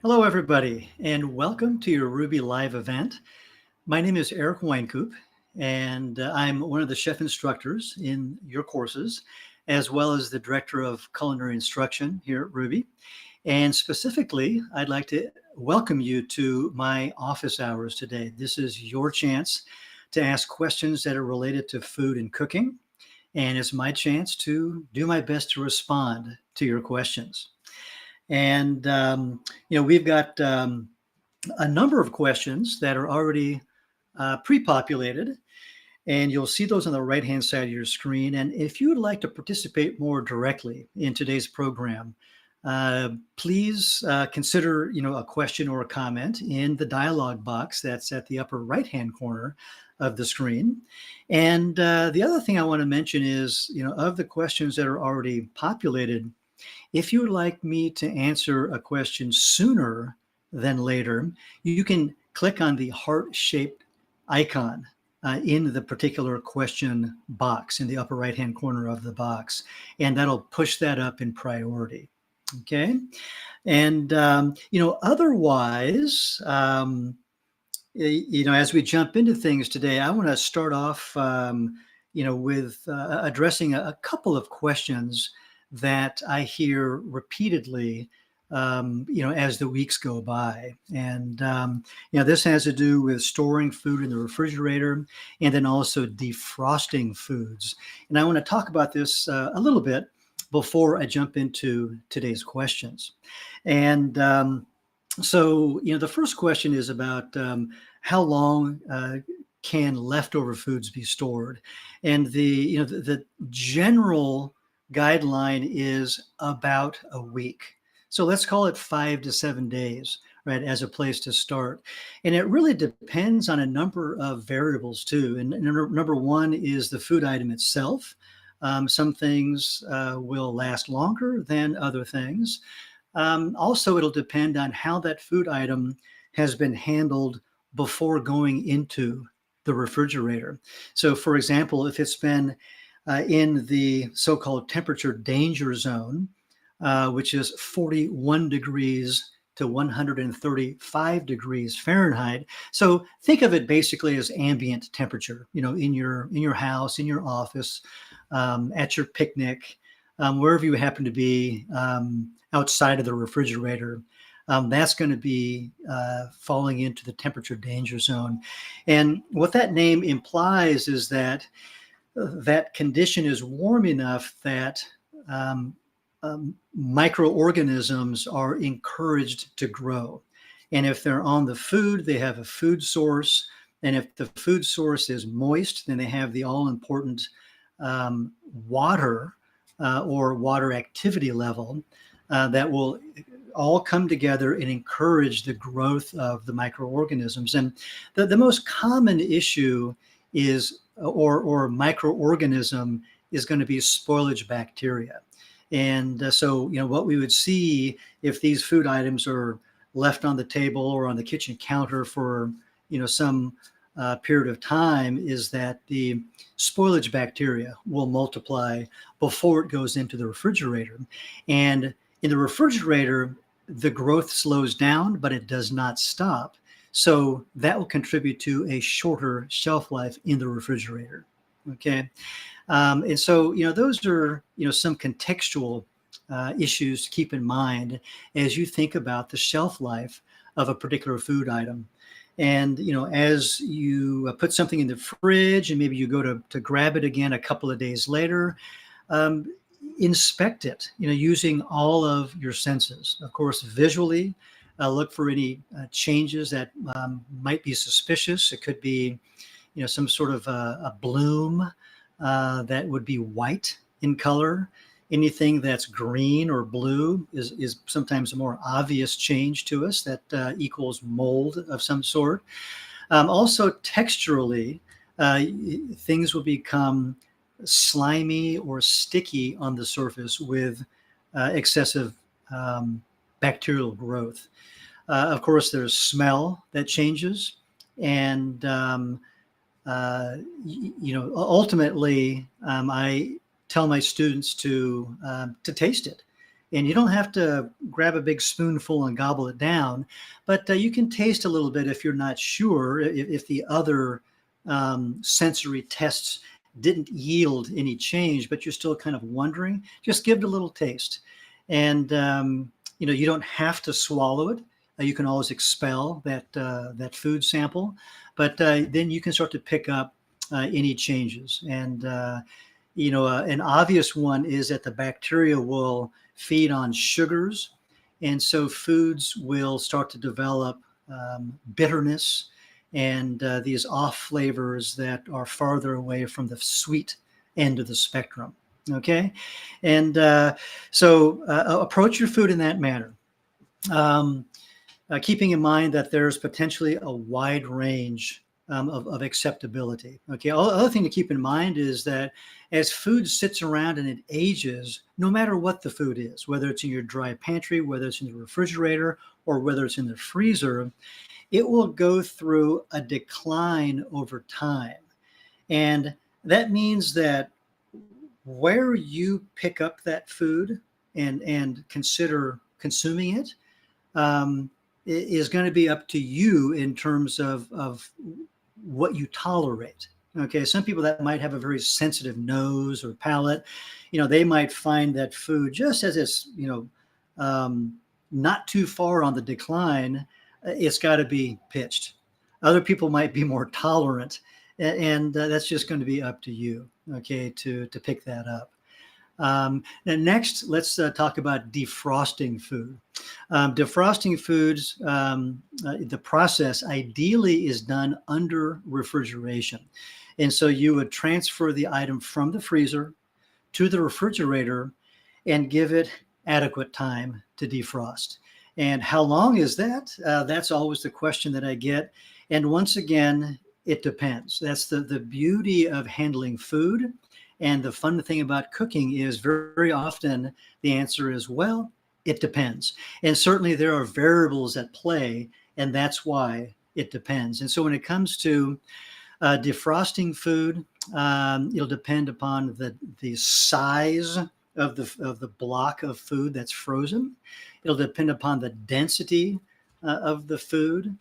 Hello, everybody, and welcome to your Ruby Live event. My name is Eric Wynkoop, and I'm one of the chef instructors in your courses, as well as the director of culinary instruction here at Ruby. And specifically, I'd like to welcome you to my office hours today. This is your chance to ask questions that are related to food and cooking, and it's my chance to do my best to respond to your questions. And we've got a number of questions that are already pre-populated, and you'll see those on the right-hand side of your screen. And if you would like to participate more directly in today's program, please consider, a question or a comment in the dialog box that's at the upper right-hand corner of the screen. And the other thing I want to mention is, of the questions that are already populated, if you would like me to answer a question sooner than later, you can click on the heart-shaped icon in the particular question box in the upper right-hand corner of the box, and that'll push that up in priority. Okay, and otherwise, as we jump into things today, I want to start off, with addressing a couple of questions that I hear repeatedly, as the weeks go by. And, this has to do with storing food in the refrigerator and then also defrosting foods. And I want to talk about this a little bit before I jump into today's questions. And the first question is about how long can leftover foods be stored? And the general guideline is about a week. So let's call it 5 to 7 days, right, as a place to start. And it really depends on a number of variables too. And number one is the food item itself. Some things will last longer than other things. Also, it'll depend on how that food item has been handled before going into the refrigerator. So, for example, if it's been in the so-called temperature danger zone, which is 41 degrees to 135 degrees Fahrenheit. So think of it basically as ambient temperature, in your house, in your office, at your picnic, wherever you happen to be, outside of the refrigerator. That's going to be falling into the temperature danger zone. And what that name implies is that that condition is warm enough that microorganisms are encouraged to grow. And if they're on the food, they have a food source. And if the food source is moist, then they have the all-important water or water activity level that will all come together and encourage the growth of the microorganisms. And the most common issue is, or microorganism, is going to be spoilage bacteria. And so, what we would see if these food items are left on the table or on the kitchen counter for, some period of time is that the spoilage bacteria will multiply before it goes into the refrigerator. And in the refrigerator, the growth slows down, but it does not stop. So that will contribute to a shorter shelf life in the refrigerator. Okay. And so, those are, some contextual issues to keep in mind as you think about the shelf life of a particular food item. And, as you put something in the fridge and maybe you go to grab it again a couple of days later, inspect it, using all of your senses. Of course, visually, look for any changes that might be suspicious. It could be, some sort of a bloom that would be white in color. Anything that's green or blue is sometimes a more obvious change to us that equals mold of some sort. Also, texturally, things will become slimy or sticky on the surface with excessive bacterial growth. Of course, there's smell that changes, and ultimately, I tell my students to taste it And you don't have to grab a big spoonful and gobble it down, but you can taste a little bit if you're not sure, if the other sensory tests didn't yield any change, but you're still kind of wondering, just give it a little taste. And, you don't have to swallow it. You can always expel that food sample, but then you can start to pick up any changes. And, an obvious one is that the bacteria will feed on sugars. And so foods will start to develop bitterness and these off flavors that are farther away from the sweet end of the spectrum. Okay. And so approach your food in that manner. Keeping in mind that there's potentially a wide range of acceptability. Okay. Other thing to keep in mind is that as food sits around and it ages, no matter what the food is, whether it's in your dry pantry, whether it's in the refrigerator, or whether it's in the freezer, it will go through a decline over time. And that means that where you pick up that food and consider consuming it, is going to be up to you in terms of what you tolerate. Okay, some people that might have a very sensitive nose or palate, they might find that food, just as it's, not too far on the decline, it's got to be pitched. Other people might be more tolerant, and that's just going to be up to you, okay, to pick that up. Now next, let's talk about defrosting food. Defrosting foods, the process ideally is done under refrigeration. And so you would transfer the item from the freezer to the refrigerator and give it adequate time to defrost. And how long is that? That's always the question that I get. And once again, it depends. That's the beauty of handling food. And the fun thing about cooking is very often the answer is, well, it depends. And certainly there are variables at play, and that's why it depends. And so when it comes to defrosting food, it'll depend upon the size of the block of food that's frozen. It'll depend upon the density of the food.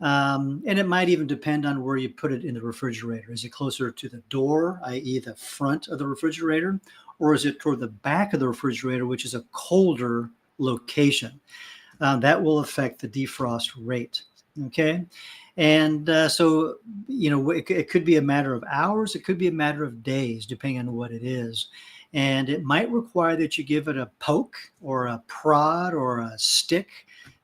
And it might even depend on where you put it in the refrigerator. Is it closer to the door, i.e. the front of the refrigerator, or is it toward the back of the refrigerator, which is a colder location? That will affect the defrost rate. Okay. And so, it could be a matter of hours. It could be a matter of days, depending on what it is. And it might require that you give it a poke or a prod or a stick,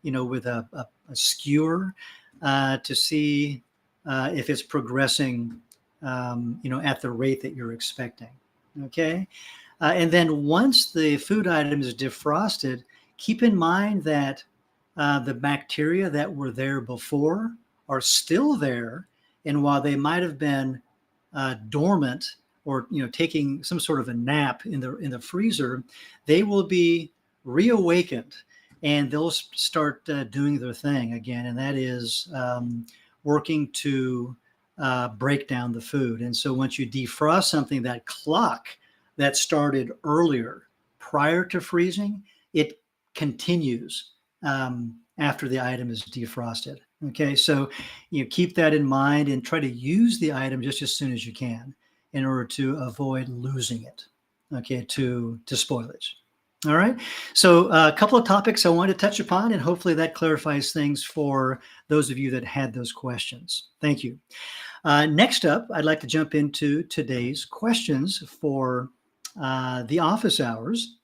with a skewer to see if it's progressing, at the rate that you're expecting. Okay. And then once the food item is defrosted, keep in mind that the bacteria that were there before are still there. And while they might have been dormant or taking some sort of a nap in the freezer, they will be reawakened and they'll start doing their thing again. And that is working to break down the food. And so once you defrost something, that clock that started earlier prior to freezing, it continues after the item is defrosted. Okay, so keep that in mind and try to use the item just as soon as you can in order to avoid losing it, okay, to spoilage. All right, so a couple of topics I wanted to touch upon, and hopefully that clarifies things for those of you that had those questions. Thank you. Next up, I'd like to jump into today's questions for the office hours.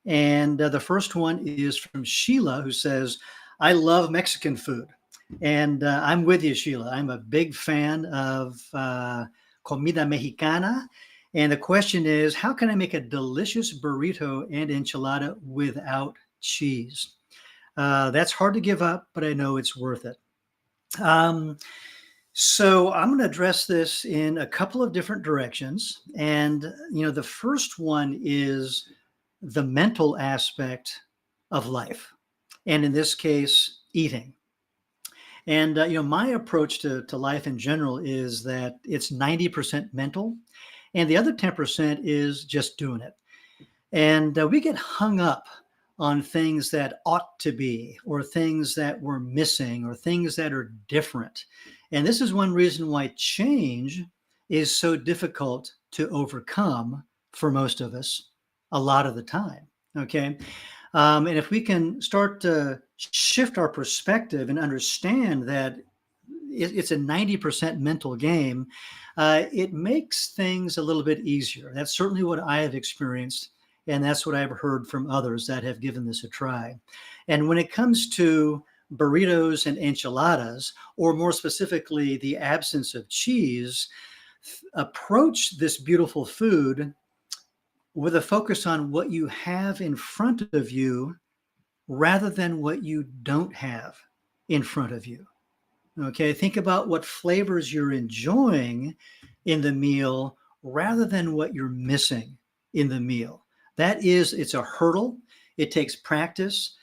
And the first one is from Sheila, who says, I love Mexican food. And I'm with you, Sheila. I'm a big fan of comida mexicana. And the question is, how can I make a delicious burrito and enchilada without cheese? That's hard to give up, but I know it's worth it. So I'm going to address this in a couple of different directions. And, the first one is the mental aspect of life. And in this case, eating. And, my approach to life in general is that it's 90% mental and the other 10% is just doing it. And we get hung up on things that ought to be, or things that we're missing, or things that are different. And this is one reason why change is so difficult to overcome for most of us a lot of the time. Okay. And if we can start to shift our perspective and understand that it's a 90% mental game, it makes things a little bit easier. That's certainly what I have experienced. And that's what I've heard from others that have given this a try. And when it comes to burritos and enchiladas, or more specifically, the absence of cheese, approach this beautiful food with a focus on what you have in front of you rather than what you don't have in front of you. Okay, think about what flavors you're enjoying in the meal rather than what you're missing in the meal. It's a hurdle. It takes practice.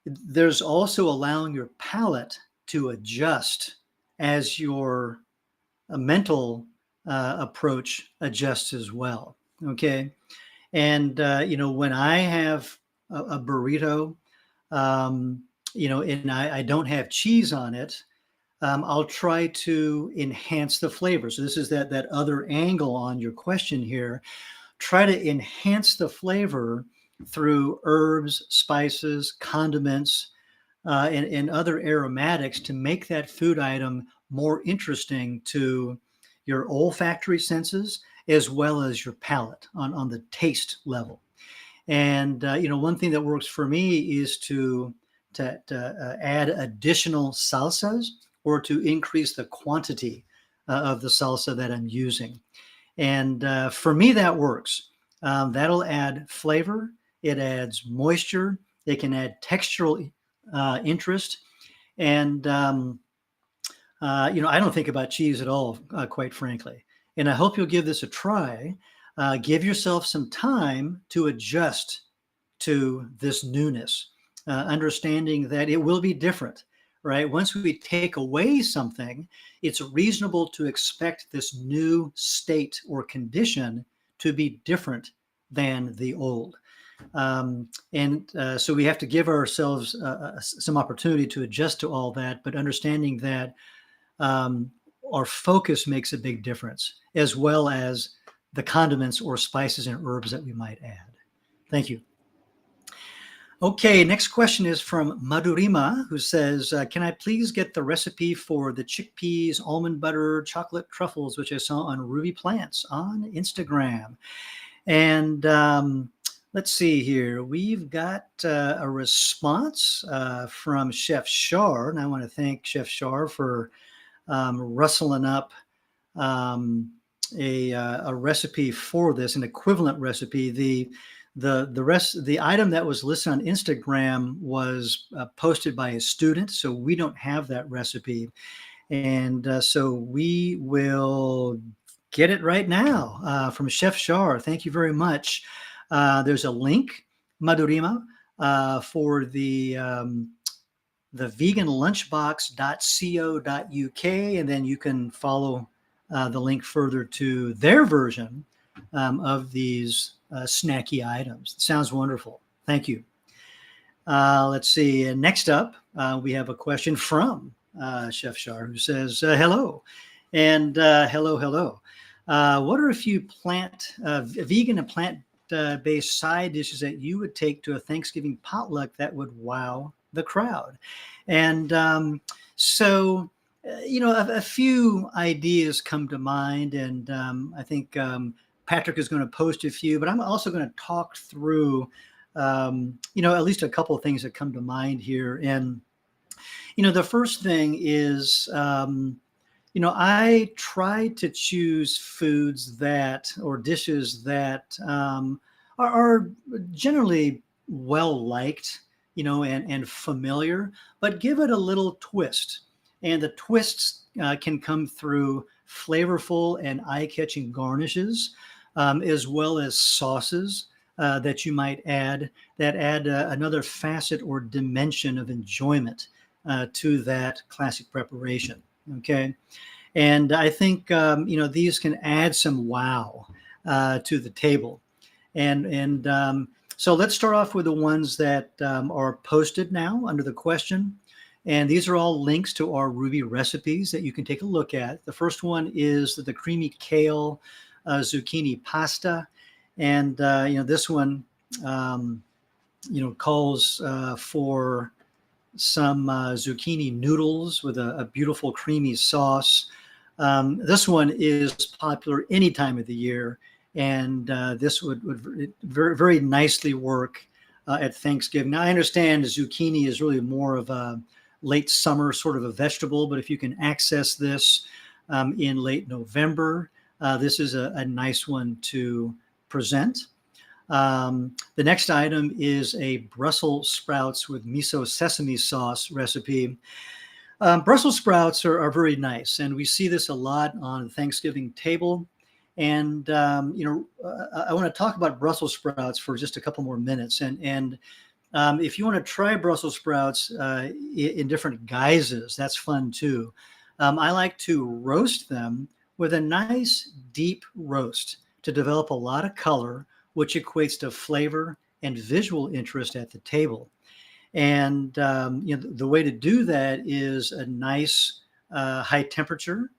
There's also allowing your palate to adjust as your mental approach adjusts as well. Okay. And, when I have a burrito, and I don't have cheese on it, I'll try to enhance the flavor. So this is that other angle on your question here. Try to enhance the flavor through herbs, spices, condiments, and other aromatics to make that food item more interesting to your olfactory senses as well as your palate on the taste level. And one thing that works for me is to add additional salsas, or to increase the quantity of the salsa that I'm using. And for me, that works. That'll add flavor. It adds moisture. It can add textural interest. And, I don't think about cheese at all, quite frankly. And I hope you'll give this a try. Give yourself some time to adjust to this newness, understanding that it will be different, right? Once we take away something, it's reasonable to expect this new state or condition to be different than the old. So we have to give ourselves some opportunity to adjust to all that, but understanding that our focus makes a big difference, as well as the condiments or spices and herbs that we might add. Thank you. Okay, next question is from Madhurima, who says, can I please get the recipe for the chickpeas, almond butter, chocolate truffles, which I saw on Ruby Plants on Instagram? And let's see here. We've got a response from Chef Shar, and I want to thank Chef Shar for rustling up a recipe for this, an equivalent recipe. The item that was listed on Instagram was posted by a student, so we don't have that recipe. And so we will get it right now from Chef Shar. Thank you very much. There's a link, Madhurima, for the veganlunchbox.co.uk, and then you can follow the link further to their version of these snacky items. It sounds wonderful. Thank you. Let's see. Next up, we have a question from Chef Shar, who says, hello. And hello. What are a few vegan and plant-based side dishes that you would take to a Thanksgiving potluck that would wow the crowd? And a few ideas come to mind, and I think Patrick is going to post a few, but I'm also going to talk through, at least a couple of things that come to mind here. And, the first thing is, I try to choose foods or dishes that are generally well-liked, and familiar, but give it a little twist. And the twists can come through flavorful and eye-catching garnishes, as well as sauces that you might add that add another facet or dimension of enjoyment to that classic preparation. Okay. And I think, these can add some wow to the table. And So let's start off with the ones that are posted now under the question. And these are all links to our Rouxbe recipes that you can take a look at. The first one is the creamy kale zucchini pasta. And, this one, um, calls for some zucchini noodles with a beautiful creamy sauce. This one is popular any time of the year, and this would very, very nicely work at Thanksgiving. Now, I understand zucchini is really more of a late summer sort of a vegetable, but if you can access this in late November, this is a nice one to present. The next item is a Brussels sprouts with miso sesame sauce recipe. Brussels sprouts are very nice, and we see this a lot on the Thanksgiving table. And I want to talk about Brussels sprouts for just a couple more minutes. And if you want to try Brussels sprouts in different guises, that's fun too. I like to roast them with a nice deep roast to develop a lot of color, which equates to flavor and visual interest at the table. And the way to do that is a nice high temperature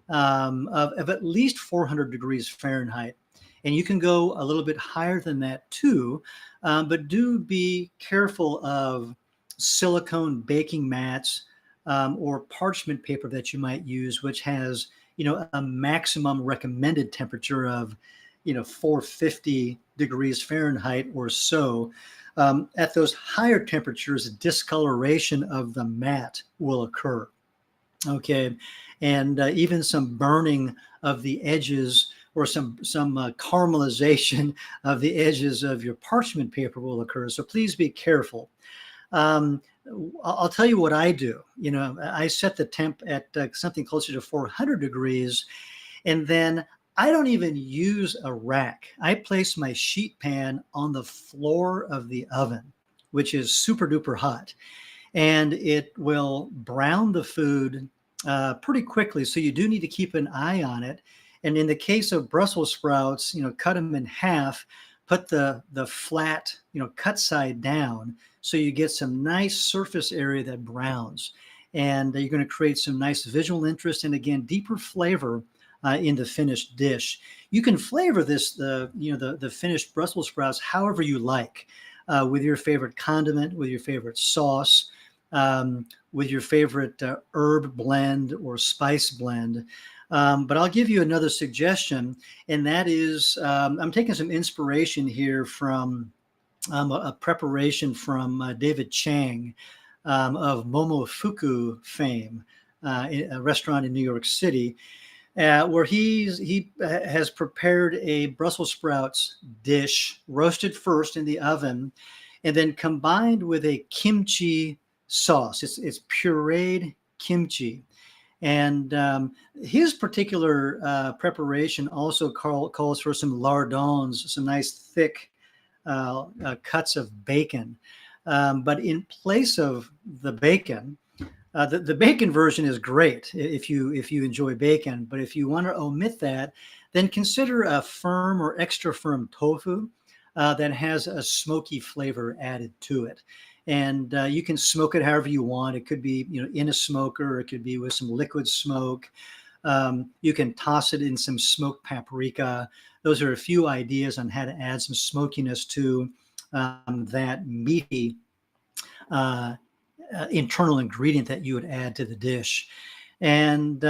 of at least 400 degrees Fahrenheit. And you can go a little bit higher than that too, but do be careful of silicone baking mats or parchment paper that you might use, which has a maximum recommended temperature of 450 degrees Fahrenheit or so. At those higher temperatures, discoloration of the mat will occur. Okay, and even some burning of the edges or some caramelization of the edges of your parchment paper will occur. So please be careful. Um, I'll tell you what I do. I set the temp at something closer to 400 degrees, and then I don't even use a rack. I place my sheet pan on the floor of the oven, which is super duper hot, and it will brown the food pretty quickly. So you do need to keep an eye on it. And in the case of Brussels sprouts, cut them in half, put the flat, cut side down, so you get some nice surface area that browns. And you're going to create some nice visual interest and, again, deeper flavor in the finished dish. You can flavor the finished Brussels sprouts however you like, with your favorite condiment, with your favorite sauce, with your favorite herb blend or spice blend. But I'll give you another suggestion, and that is I'm taking some inspiration here from a preparation from David Chang of Momofuku fame, a restaurant in New York City, where he has prepared a Brussels sprouts dish, roasted first in the oven, and then combined with a kimchi sauce. It's pureed kimchi. And his particular preparation also calls for some lardons, some nice thick cuts of bacon. But in place of the bacon, the bacon version is great if you enjoy bacon. But if you want to omit that, then consider a firm or extra firm tofu that has a smoky flavor added to it. And you can smoke it however you want. It could be, in a smoker, or it could be with some liquid smoke. You can toss it in some smoked paprika. Those are a few ideas on how to add some smokiness to that meaty internal ingredient that you would add to the dish. And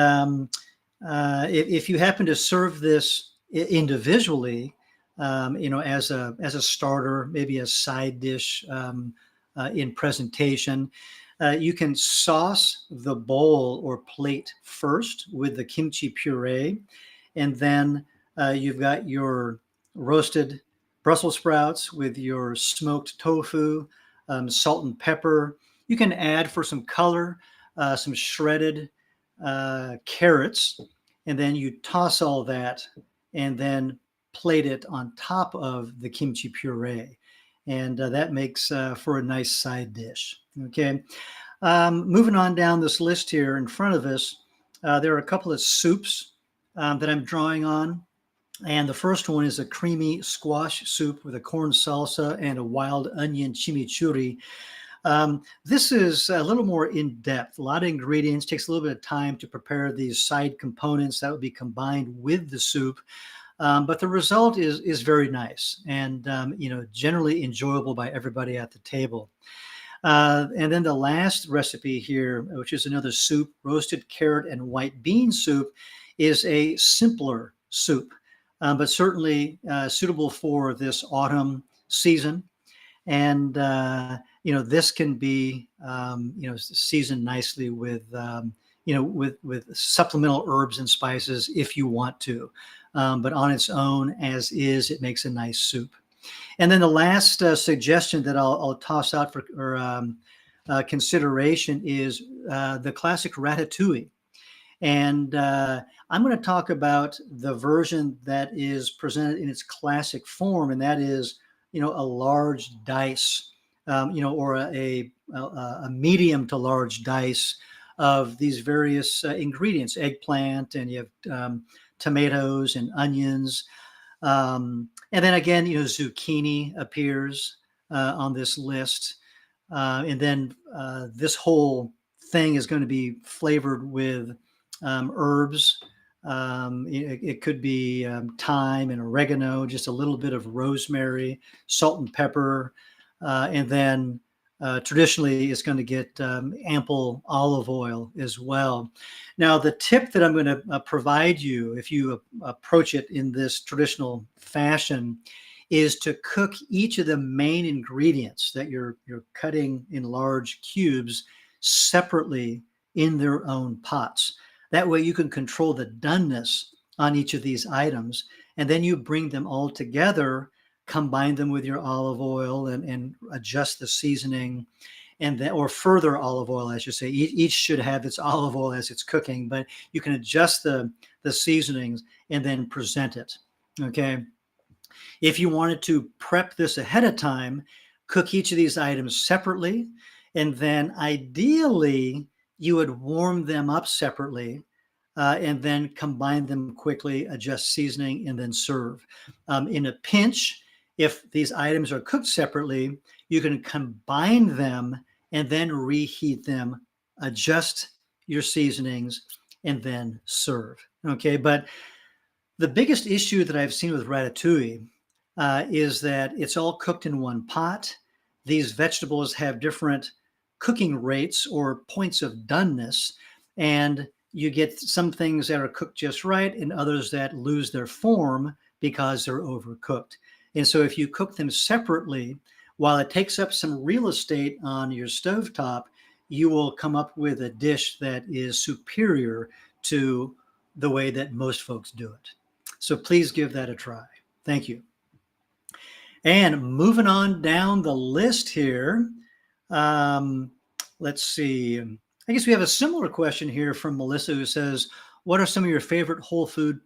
if you happen to serve this individually, as a starter, maybe a side dish in presentation, you can sauce the bowl or plate first with the kimchi puree, and then you've got your roasted Brussels sprouts with your smoked tofu, salt and pepper. You can add, for some color, some shredded carrots, and then you toss all that and then plate it on top of the kimchi puree. And that makes for a nice side dish. Okay. Moving on down this list here in front of us, there are a couple of soups that I'm drawing on. And the first one is a creamy squash soup with a corn salsa and a wild onion chimichurri. This is a little more in depth, a lot of ingredients, takes a little bit of time to prepare these side components that would be combined with the soup. But the result is very nice and generally enjoyable by everybody at the table. And then the last recipe here, which is another soup, roasted carrot and white bean soup, is a simpler soup, but certainly suitable for this autumn season. And this can be seasoned nicely with with supplemental herbs and spices if you want to, but on its own as is, it makes a nice soup. And then the last suggestion that I'll toss out for consideration is the classic ratatouille. And I'm going to talk about the version that is presented in its classic form, and that is, a large dice, or a medium to large dice of these various ingredients, eggplant, and you have tomatoes and onions. And then again, zucchini appears on this list. And then this whole thing is going to be flavored with herbs. It could be thyme and oregano, just a little bit of rosemary, salt and pepper. And then traditionally it's going to get ample olive oil as well. Now, the tip that I'm going to provide you, if you approach it in this traditional fashion, is to cook each of the main ingredients that you're cutting in large cubes separately in their own pots. That way you can control the doneness on each of these items, and then you bring them all together, combine them with your olive oil and adjust the seasoning, and then, or further olive oil, I should say. Each should have its olive oil as it's cooking, but you can adjust the seasonings and then present it. Okay. If you wanted to prep this ahead of time, cook each of these items separately, and then ideally you would warm them up separately, and then combine them quickly, adjust seasoning, and then serve. In a pinch, if these items are cooked separately, you can combine them and then reheat them, adjust your seasonings, and then serve. Okay, but the biggest issue that I've seen with ratatouille is that it's all cooked in one pot. These vegetables have different cooking rates or points of doneness, and you get some things that are cooked just right and others that lose their form because they're overcooked. And so if you cook them separately, while it takes up some real estate on your stovetop, you will come up with a dish that is superior to the way that most folks do it. So please give that a try. Thank you. And moving on down the list here, let's see. I guess we have a similar question here from Melissa, who says, what are some of your favorite whole food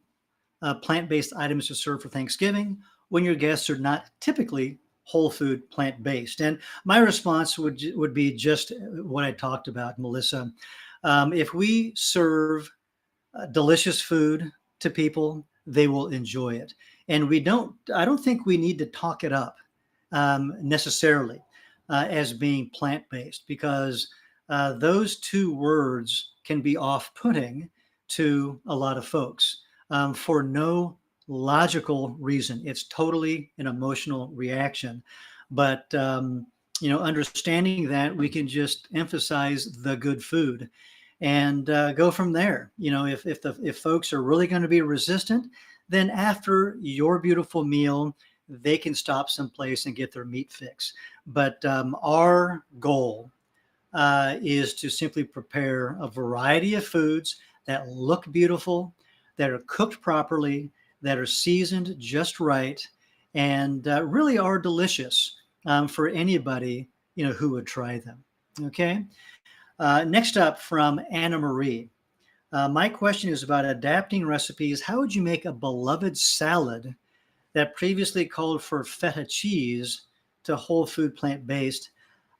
plant-based items to serve for Thanksgiving when your guests are not typically whole food plant-based? And my response would be just what I talked about, Melissa. If we serve delicious food to people, they will enjoy it. And I don't think we need to talk it up necessarily as being plant-based, because those two words can be off-putting to a lot of folks for no logical reason. It's totally an emotional reaction. But understanding that, we can just emphasize the good food and go from there. If folks are really going to be resistant, then after your beautiful meal, they can stop someplace and get their meat fix. But our goal is to simply prepare a variety of foods that look beautiful, that are cooked properly, that are seasoned just right, and really are delicious for anybody who would try them. Okay. Next up, from Anna Marie. My question is about adapting recipes. How would you make a beloved salad that previously called for feta cheese to whole food plant-based?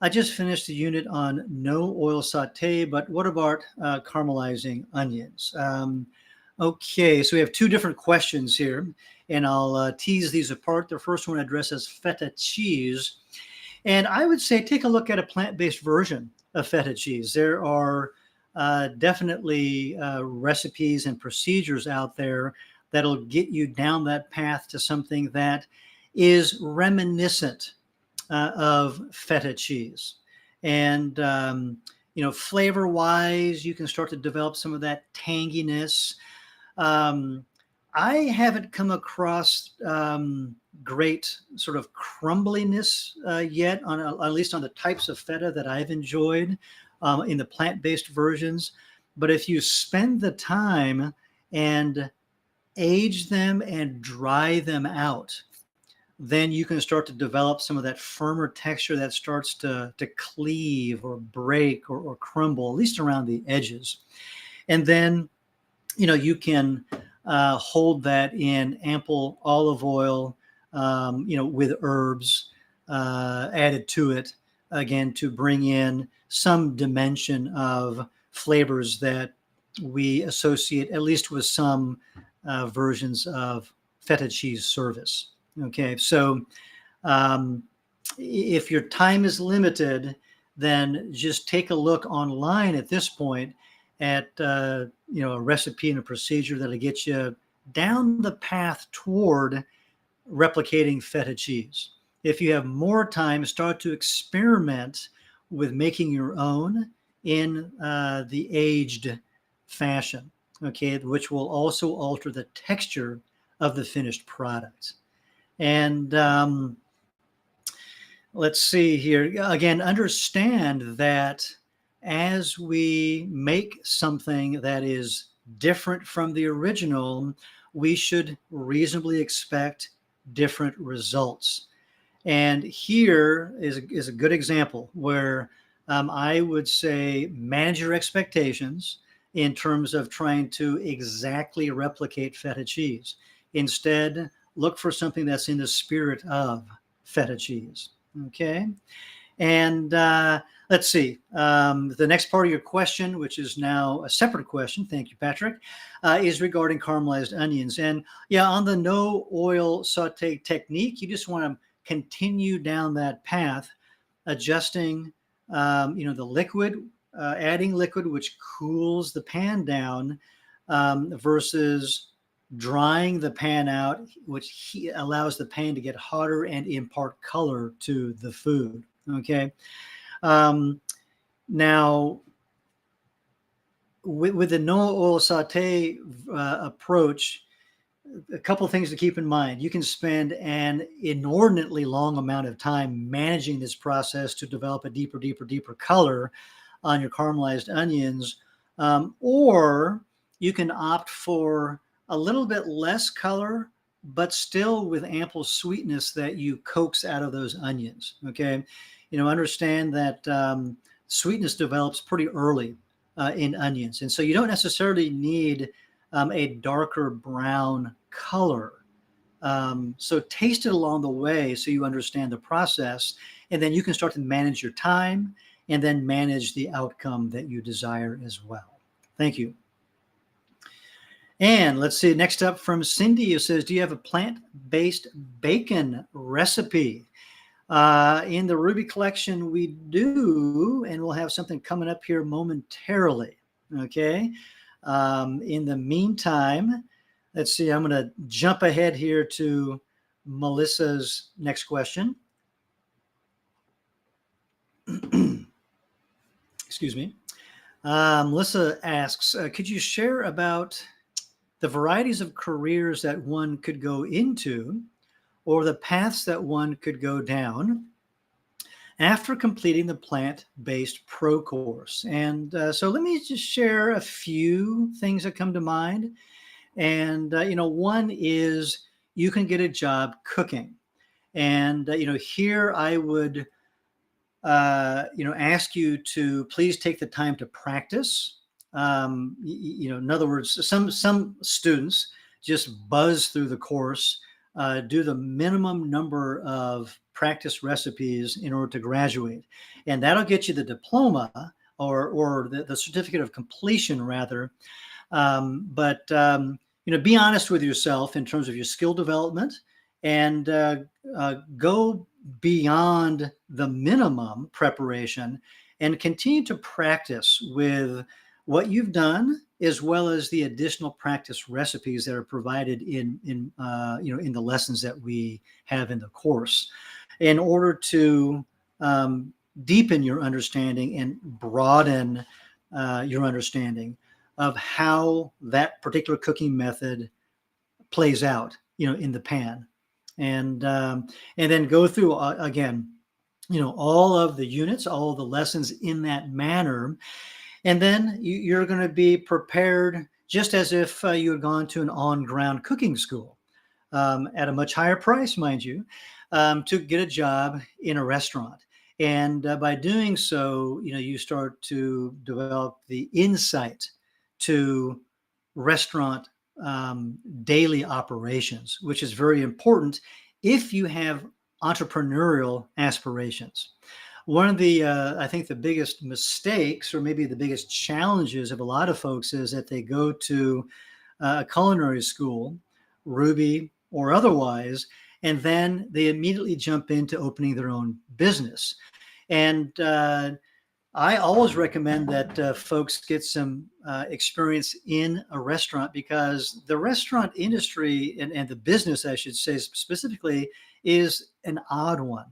I just finished a unit on no oil saute, but what about caramelizing onions? Okay, so we have two different questions here, and I'll tease these apart. The first one addresses feta cheese. And I would say take a look at a plant-based version of feta cheese. There are definitely recipes and procedures out there that'll get you down that path to something that is reminiscent of feta cheese. And, flavor wise, you can start to develop some of that tanginess. Um, I haven't come across great sort of crumbliness yet, at least on the types of feta that I've enjoyed in the plant-based versions. But if you spend the time and age them and dry them out, then you can start to develop some of that firmer texture that starts to cleave or break or crumble, at least around the edges. And then, you can hold that in ample olive oil, with herbs added to it, again, to bring in some dimension of flavors that we associate, at least with some versions of feta cheese service. Okay, so if your time is limited, then just take a look online at this point at a recipe and a procedure that'll get you down the path toward replicating feta cheese. If you have more time, start to experiment with making your own in the aged fashion, okay, which will also alter the texture of the finished product. And let's see here. Again, understand that as we make something that is different from the original, we should reasonably expect different results. And here is a good example where I would say manage your expectations in terms of trying to exactly replicate feta cheese. Instead, look for something that's in the spirit of feta cheese. Okay. And let's see. The next part of your question, which is now a separate question, thank you, Patrick, is regarding caramelized onions. And yeah, on the no oil saute technique, you just want to continue down that path, adjusting, the liquid, adding liquid, which cools the pan down, versus drying the pan out, which allows the pan to get hotter and impart color to the food. Okay. Now, with the no oil saute approach, a couple of things to keep in mind. You can spend an inordinately long amount of time managing this process to develop a deeper color on your caramelized onions, or you can opt for a little bit less color, but still with ample sweetness that you coax out of those onions. Okay. Understand that sweetness develops pretty early in onions. And so you don't necessarily need a darker brown color. So taste it along the way so you understand the process, and then you can start to manage your time and then manage the outcome that you desire as well. Thank you. And let's see, next up from Cindy, it says, do you have a plant-based bacon recipe? In the Rouxbe collection, we do, and we'll have something coming up here momentarily. Okay. In the meantime, let's see, I'm going to jump ahead here to Melissa's next question. Excuse me. Melissa asks, could you share about the varieties of careers that one could go into, or the paths that one could go down after completing the plant-based pro course? And so let me just share a few things that come to mind. And, one is you can get a job cooking. And, here I would, ask you to please take the time to practice. In other words, some students just buzz through the course, do the minimum number of practice recipes in order to graduate. And that'll get you the diploma or the certificate of completion, rather. But be honest with yourself in terms of your skill development, and go beyond the minimum preparation and continue to practice with what you've done, as well as the additional practice recipes that are provided in the lessons that we have in the course, in order to deepen your understanding and broaden your understanding of how that particular cooking method plays out, in the pan, and then go through again, all of the units, all of the lessons in that manner, and then you're going to be prepared just as if you had gone to an on-ground cooking school, at a much higher price, mind you, to get a job in a restaurant. And by doing so, you start to develop the insight to restaurant daily operations, which is very important if you have entrepreneurial aspirations. One of the, I think the biggest mistakes, or maybe the biggest challenges of a lot of folks, is that they go to a culinary school, Rouxbe or otherwise, and then they immediately jump into opening their own business. And I always recommend that folks get some experience in a restaurant, because the restaurant industry, and the business, I should say specifically, is an odd one.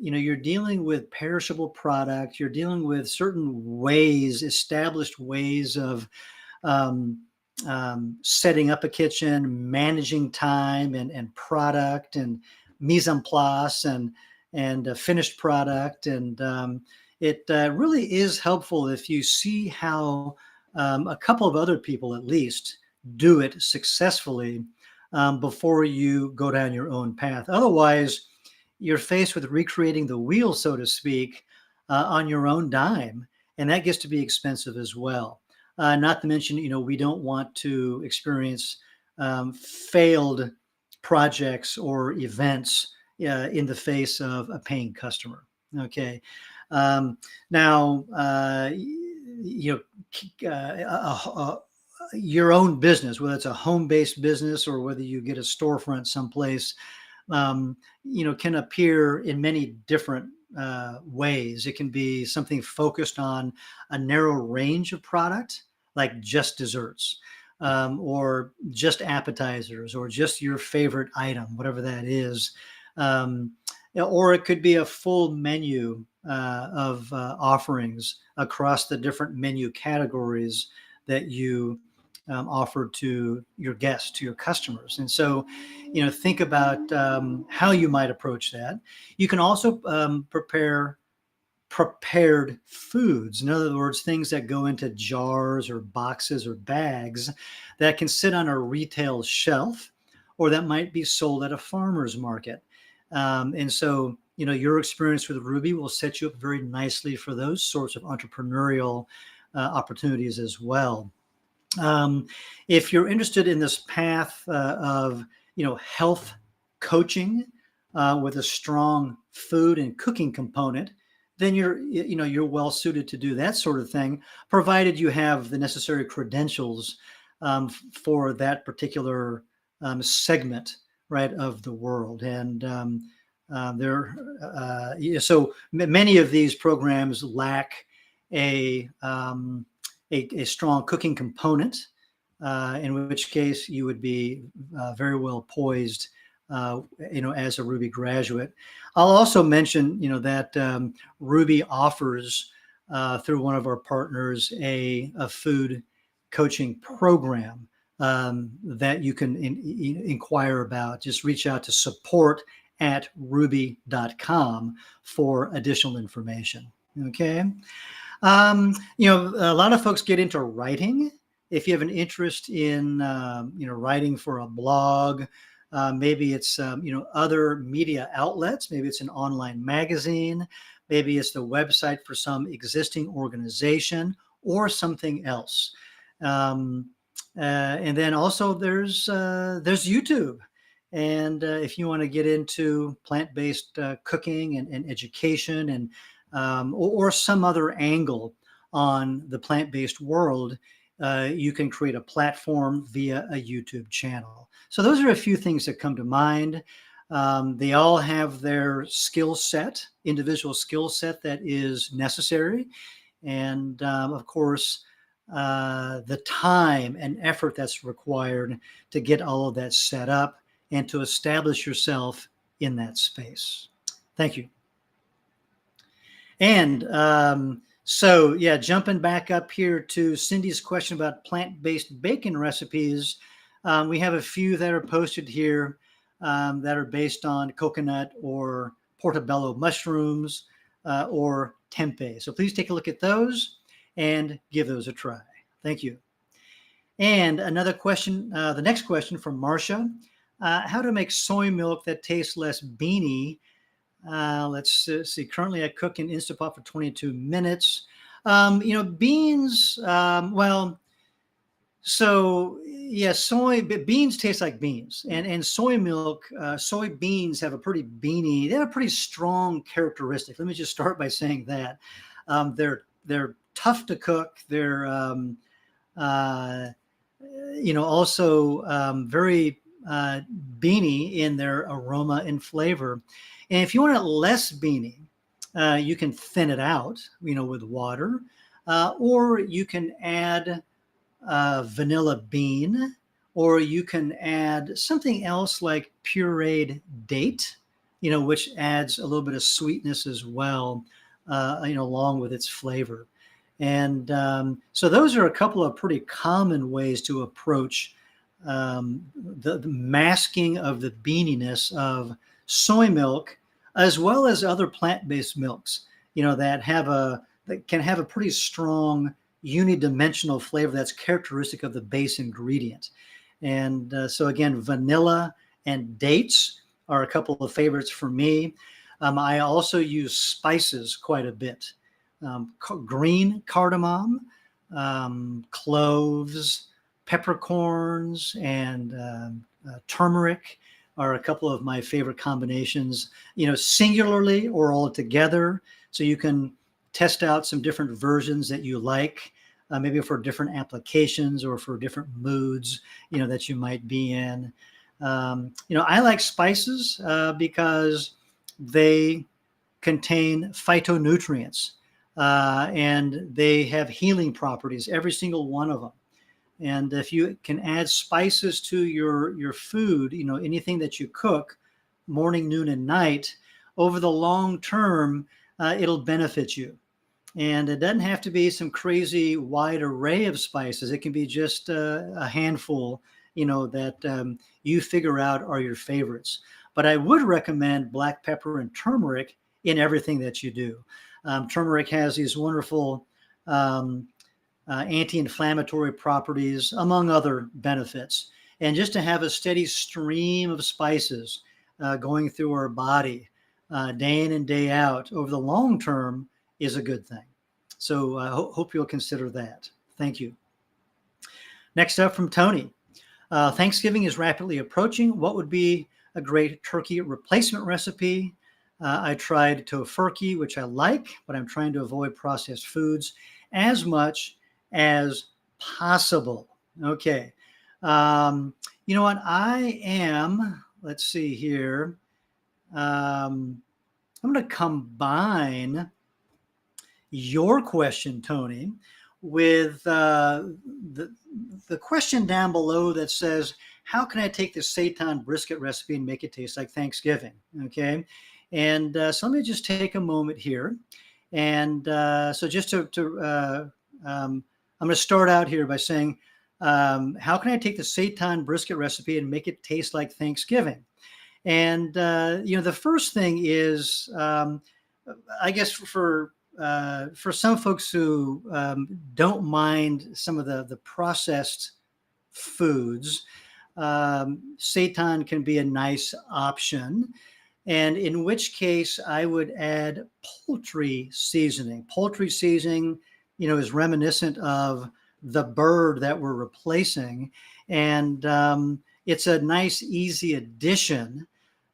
You're dealing with perishable product. You're dealing with certain ways, established ways of setting up a kitchen, managing time and product, and mise en place, and finished product. And it really is helpful if you see how a couple of other people at least do it successfully before you go down your own path. Otherwise, you're faced with recreating the wheel, so to speak, on your own dime, and that gets to be expensive as well. Not to mention, we don't want to experience failed projects or events in the face of a paying customer. Okay. Now, your own business, whether it's a home-based business or whether you get a storefront someplace, can appear in many different ways. It can be something focused on a narrow range of product, like just desserts, or just appetizers, or just your favorite item, whatever that is. Or it could be a full menu of offerings across the different menu categories that you offer to your guests, to your customers. And so, think about how you might approach that. You can also prepare prepared foods. In other words, things that go into jars or boxes or bags that can sit on a retail shelf, or that might be sold at a farmer's market. And so, your experience with Rouxbe will set you up very nicely for those sorts of entrepreneurial opportunities as well. If you're interested in this path of, health coaching with a strong food and cooking component, then you're well suited to do that sort of thing, provided you have the necessary credentials for that particular segment, right, of the world. And so many of these programs lack a strong cooking component, in which case you would be very well poised, as a Rouxbe graduate. I'll also mention, that Rouxbe offers, through one of our partners, a food coaching program that you can inquire about. Just reach out to support@rouxbe.com for additional information. Okay. A lot of folks get into writing. If you have an interest in, writing for a blog, maybe it's, other media outlets, maybe it's an online magazine, maybe it's the website for some existing organization or something else. And then also there's YouTube. And if you want to get into plant-based cooking and education, and or some other angle on the plant-based world, you can create a platform via a YouTube channel. So those are a few things that come to mind. They all have their skill set, individual skill set that is necessary. And of course, the time and effort that's required to get all of that set up and to establish yourself in that space. Thank you. And so, yeah, jumping back up here to Cindy's question about plant-based bacon recipes, we have a few that are posted here that are based on coconut or portobello mushrooms or tempeh. So please take a look at those and give those a try. Thank you. And another question, the next question from Marcia, how to make soy milk that tastes less beany. Let's see, currently I cook in Instant Pot for 22 minutes. Beans, well, so yeah, beans taste like beans, and soy milk, soybeans have a pretty beany, they have a pretty strong characteristic. Let me just start by saying that. They're tough to cook. They're, also very beany in their aroma and flavor. And if you want it less beany, you can thin it out, with water, or you can add vanilla bean, or you can add something else like pureed date, which adds a little bit of sweetness as well, along with its flavor. And so those are a couple of pretty common ways to approach the masking of the beaniness of soy milk, as well as other plant-based milks, that can have a pretty strong unidimensional flavor that's characteristic of the base ingredient. And so again, vanilla and dates are a couple of favorites for me. I also use spices quite a bit. Green cardamom, cloves, peppercorns, and turmeric are a couple of my favorite combinations, singularly or all together. So you can test out some different versions that you like, maybe for different applications or for different moods, that you might be in. I like spices because they contain phytonutrients and they have healing properties, every single one of them. And if you can add spices to your food, anything that you cook, morning, noon, and night, over the long term, it'll benefit you. And it doesn't have to be some crazy wide array of spices. It can be just a handful, that you figure out are your favorites. But I would recommend black pepper and turmeric in everything that you do. Turmeric has these wonderful anti-inflammatory properties, among other benefits. And just to have a steady stream of spices going through our body day in and day out over the long term is a good thing. So I hope you'll consider that. Thank you. Next up from Tony. Thanksgiving is rapidly approaching. What would be a great turkey replacement recipe? I tried tofurkey, which I like, but I'm trying to avoid processed foods as much as possible. Okay. You know what? Let's see here. I'm going to combine your question, Tony, with the question down below that says, how can I take the seitan brisket recipe and make it taste like Thanksgiving? Okay. And so let me just take a moment here. And so just I'm going to start out here by saying, how can I take the seitan brisket recipe and make it taste like Thanksgiving? And, the first thing is, I guess for some folks who don't mind some of the processed foods, seitan can be a nice option. And in which case I would add poultry seasoning. Poultry seasoning, is reminiscent of the bird that we're replacing. And it's a nice, easy addition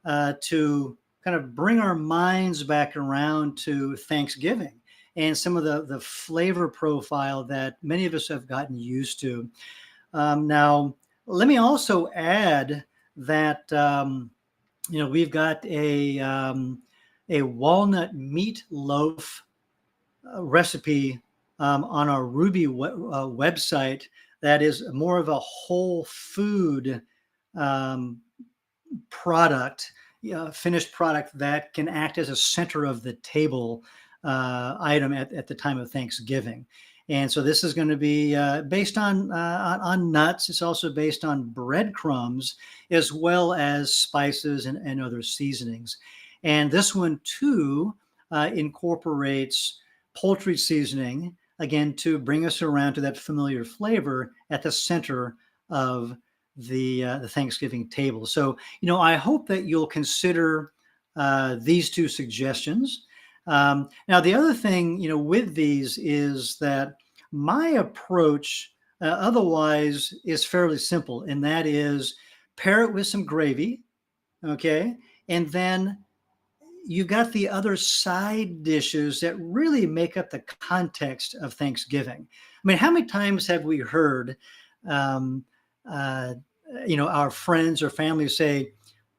to kind of bring our minds back around to Thanksgiving. and some of the flavor profile that many of us have gotten used to. Now, let me also add that we've got a walnut meatloaf recipe on our website that is more of a whole food um, product, finished product that can act as a center of the table item at the time of Thanksgiving. And so this is going to be based on nuts. It's also based on breadcrumbs as well as spices and other seasonings. And this one too incorporates poultry seasoning, again, to bring us around to that familiar flavor at the center of the Thanksgiving table. So, I hope that you'll consider these two suggestions. Now, the other thing, with these is that my approach otherwise is fairly simple, and that is pair it with some gravy, okay? And then you got the other side dishes that really make up the context of Thanksgiving. I mean, how many times have we heard, um, uh, our friends or family say,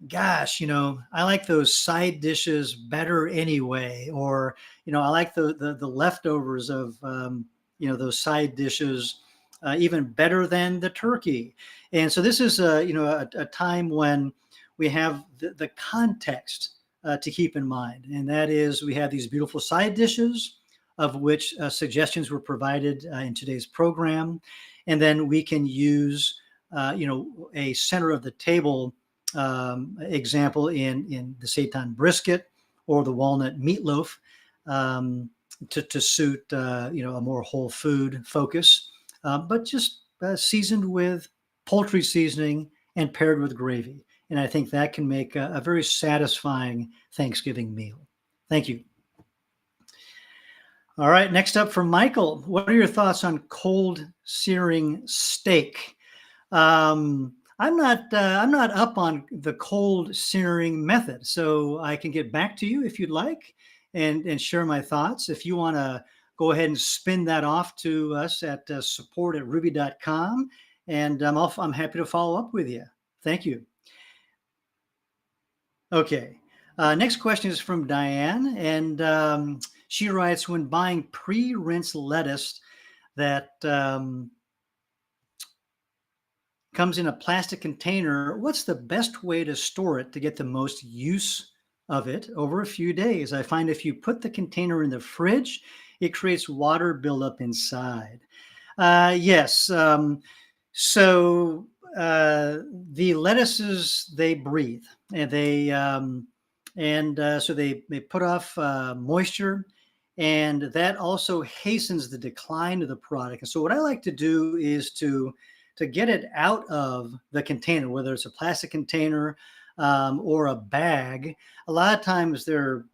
gosh, I like those side dishes better anyway, or, I like the leftovers of, those side dishes even better than the turkey. And so this is, a time when we have the context to keep in mind. And that is we have these beautiful side dishes of which suggestions were provided in today's program. And then we can use, a center of the table example in the seitan brisket or the walnut meatloaf to suit a more whole food focus, but just seasoned with poultry seasoning and paired with gravy. And I think that can make a very satisfying Thanksgiving meal. Thank you. All right, next up from Michael. What are your thoughts on cold searing steak? I'm not up on the cold searing method, so I can get back to you if you'd like and share my thoughts. If you want to go ahead and spin that off to us at support@rouxbe.com, and I'm happy to follow up with you. Thank you. Okay. Next question is from Diane, and she writes, when buying pre-rinsed lettuce that comes in a plastic container, what's the best way to store it to get the most use of it over a few days? I find if you put the container in the fridge, it creates water buildup inside. Yes. So the lettuces, they breathe, and so they put off moisture, and that also hastens the decline of the product. And so what I like to do is to get it out of the container, whether it's a plastic container or a bag. A lot of times they're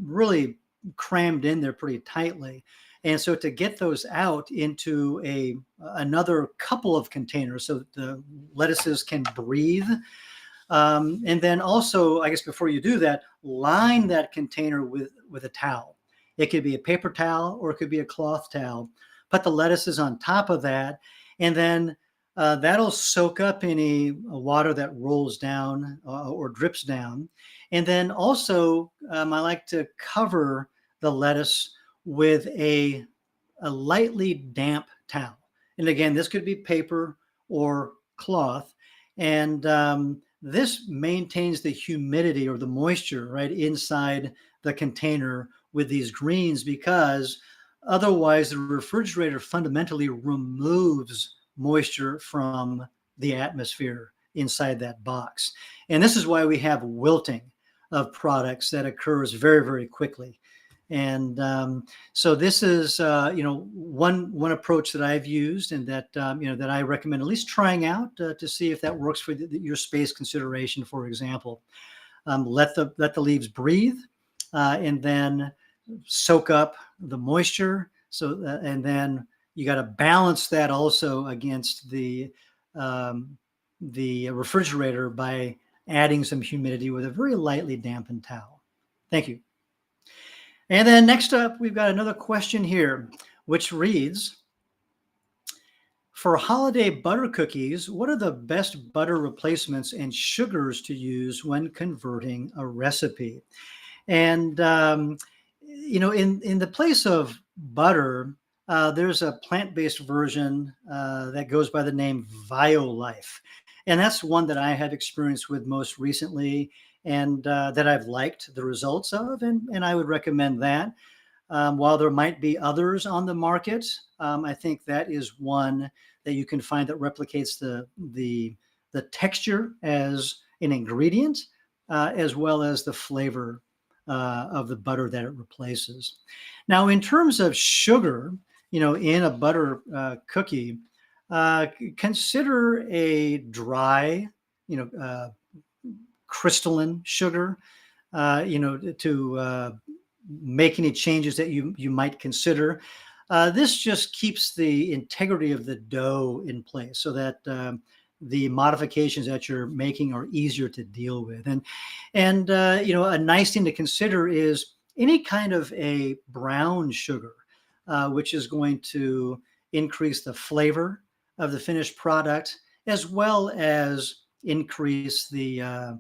really crammed in there pretty tightly. And so to get those out into another couple of containers so that the lettuces can breathe. And then also, I guess before you do that, line that container with a towel. It could be a paper towel or it could be a cloth towel. Put the lettuces on top of that, and then that'll soak up any water that rolls down or drips down. And then also, I like to cover the lettuce with a lightly damp towel. And again, this could be paper or cloth. And this maintains the humidity or the moisture right inside the container with these greens, because otherwise the refrigerator fundamentally removes moisture from the atmosphere inside that box. And this is why we have wilting of products that occurs very, very quickly. And so this is, one approach that I've used, and that, that I recommend at least trying out to see if that works for your space consideration. For example, let the leaves breathe, and then soak up the moisture. So, and then you got to balance that also against the refrigerator by adding some humidity with a very lightly dampened towel. Thank you. And then next up, we've got another question here, which reads, for holiday butter cookies, what are the best butter replacements and sugars to use when converting a recipe? And, in the place of butter, there's a plant-based version that goes by the name Violife. And that's one that I have experience with most recently and that I've liked the results of, and I would recommend that. While there might be others on the market, I think that is one that you can find that replicates the texture as an ingredient, as well as the flavor of the butter that it replaces. Now, in terms of sugar, in a butter cookie, consider a dry, crystalline sugar, to make any changes that you might consider. This just keeps the integrity of the dough in place so that the modifications that you're making are easier to deal with. And a nice thing to consider is any kind of a brown sugar, which is going to increase the flavor of the finished product, as well as increase the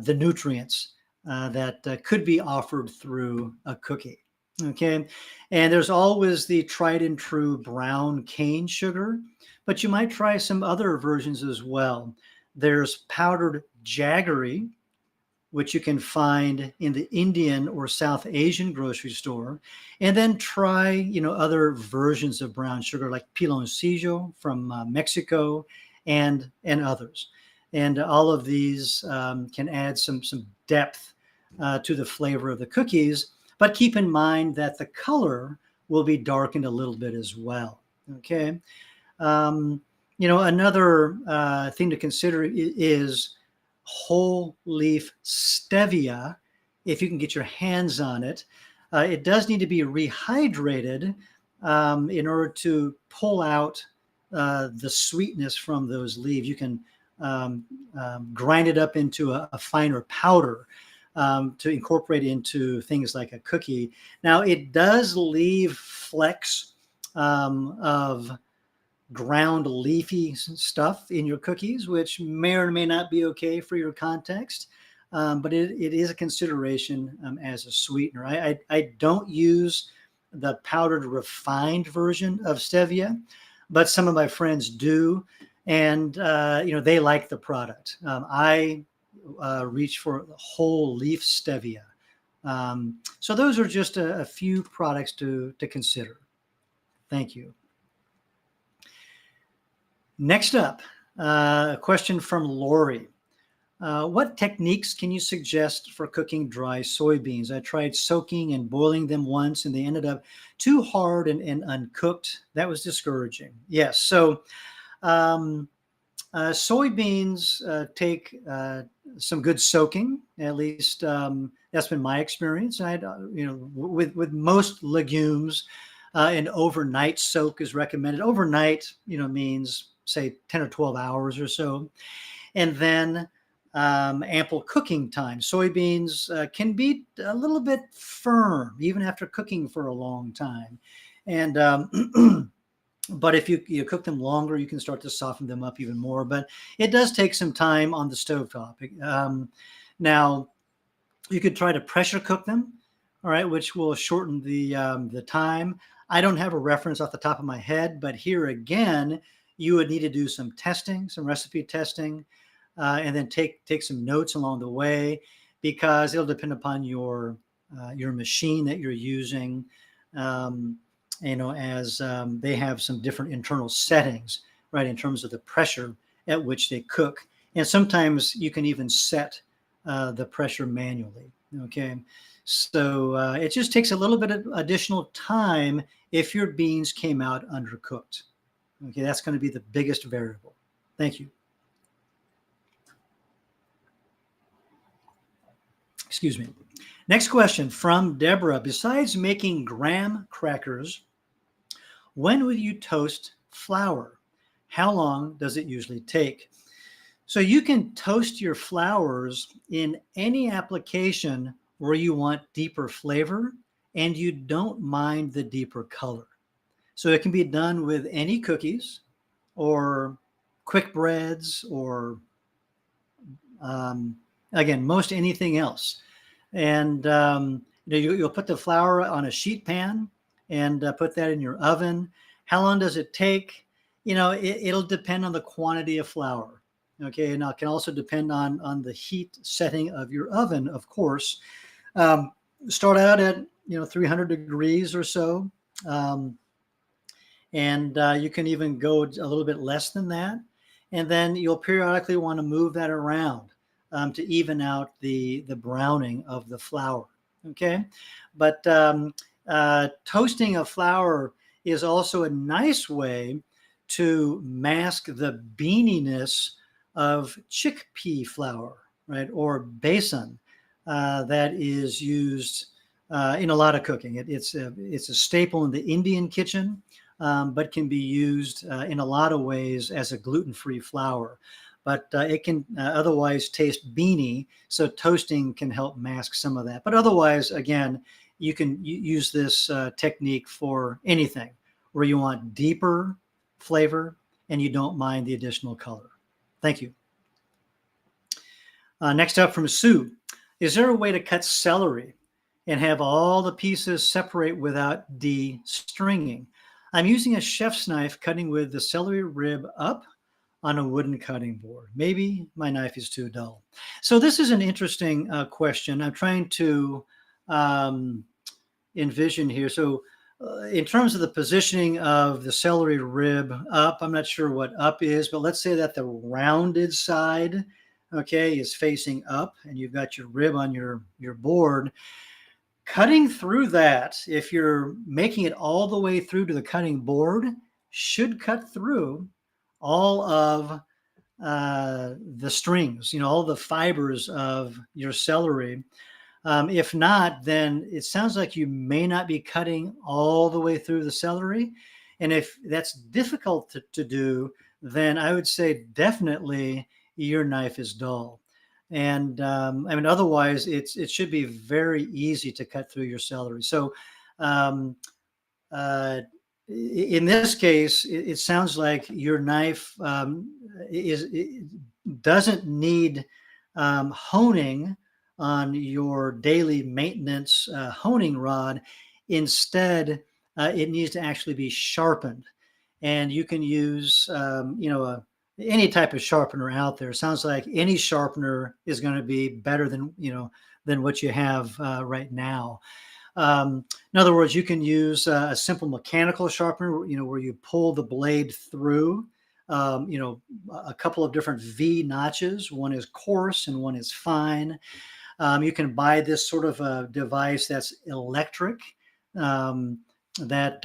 nutrients that could be offered through a cookie. Okay. And there's always the tried and true brown cane sugar, but you might try some other versions as well. There's powdered jaggery, which you can find in the Indian or South Asian grocery store. And then try, other versions of brown sugar like piloncillo from Mexico and others. And all of these can add some depth to the flavor of the cookies, but keep in mind that the color will be darkened a little bit as well. Okay. Another thing to consider is whole leaf stevia, if you can get your hands on it. It does need to be rehydrated in order to pull out the sweetness from those leaves. You can grind it up into a finer powder to incorporate into things like a cookie. Now, it does leave flecks of ground leafy stuff in your cookies, which may or may not be okay for your context, but it is a consideration as a sweetener. I don't use the powdered refined version of stevia, but some of my friends do, and they like the product. I reach for whole leaf stevia. So those are just a few products to consider. Thank you. Next up, a question from Lori. What techniques can you suggest for cooking dry soybeans? I tried soaking and boiling them once, and they ended up too hard and uncooked. That was discouraging. Yes, so soybeans take some good soaking. At least that's been my experience. With most legumes, an overnight soak is recommended. Overnight, means say 10 or 12 hours or so, and then ample cooking time. Soybeans can be a little bit firm even after cooking for a long time, and but if you cook them longer, you can start to soften them up even more. But it does take some time on the stovetop. Now, you could try to pressure cook them, all right, which will shorten the time. I don't have a reference off the top of my head, but here again, you would need to do some testing, some recipe testing, and then take some notes along the way, because it'll depend upon your machine that you're using. As they have some different internal settings, right, in terms of the pressure at which they cook. And sometimes you can even set the pressure manually, okay? So it just takes a little bit of additional time if your beans came out undercooked. Okay, that's going to be the biggest variable. Thank you. Excuse me. Next question from Deborah. Besides making graham crackers, when will you toast flour? How long does it usually take? So you can toast your flours in any application where you want deeper flavor and you don't mind the deeper color. So it can be done with any cookies or quick breads or um, again, most anything else. And you'll put the flour on a sheet pan and put that in your oven. How long does it take? It'll depend on the quantity of flour. Okay, and it can also depend on the heat setting of your oven, of course. Um, Start out at 300 degrees or so, um, and you can even go a little bit less than that. And then you'll periodically want to move that around to even out the browning of the flour. Okay, but toasting of flour is also a nice way to mask the beaniness of chickpea flour, right, or besan that is used in a lot of cooking. It's a staple in the Indian kitchen, but can be used in a lot of ways as a gluten-free flour. But it can otherwise taste beany, so toasting can help mask some of that. But otherwise, again, you can use this technique for anything where you want deeper flavor and you don't mind the additional color. Thank you. Next up from Sue, is there a way to cut celery and have all the pieces separate without de-stringing? I'm using a chef's knife cutting with the celery rib up on a wooden cutting board. Maybe my knife is too dull. So this is an interesting question. I'm trying to envision here. So in terms of the positioning of the celery rib up, I'm not sure what up is, but let's say that the rounded side, okay, is facing up and you've got your rib on your board. Cutting through that, if you're making it all the way through to the cutting board, should cut through all of the strings, all the fibers of your celery. If not, then it sounds like you may not be cutting all the way through the celery. And if that's difficult to do, then I would say definitely your knife is dull. And otherwise, it should be very easy to cut through your celery. So, um, in this case, it sounds like your knife doesn't need honing on your daily maintenance honing rod. Instead, it needs to actually be sharpened. And you can use, any type of sharpener out there. It sounds like any sharpener is going to be better than what you have right now. In other words, you can use a simple mechanical sharpener, where you pull the blade through, a couple of different V notches. One is coarse and one is fine. You can buy this sort of a device that's electric that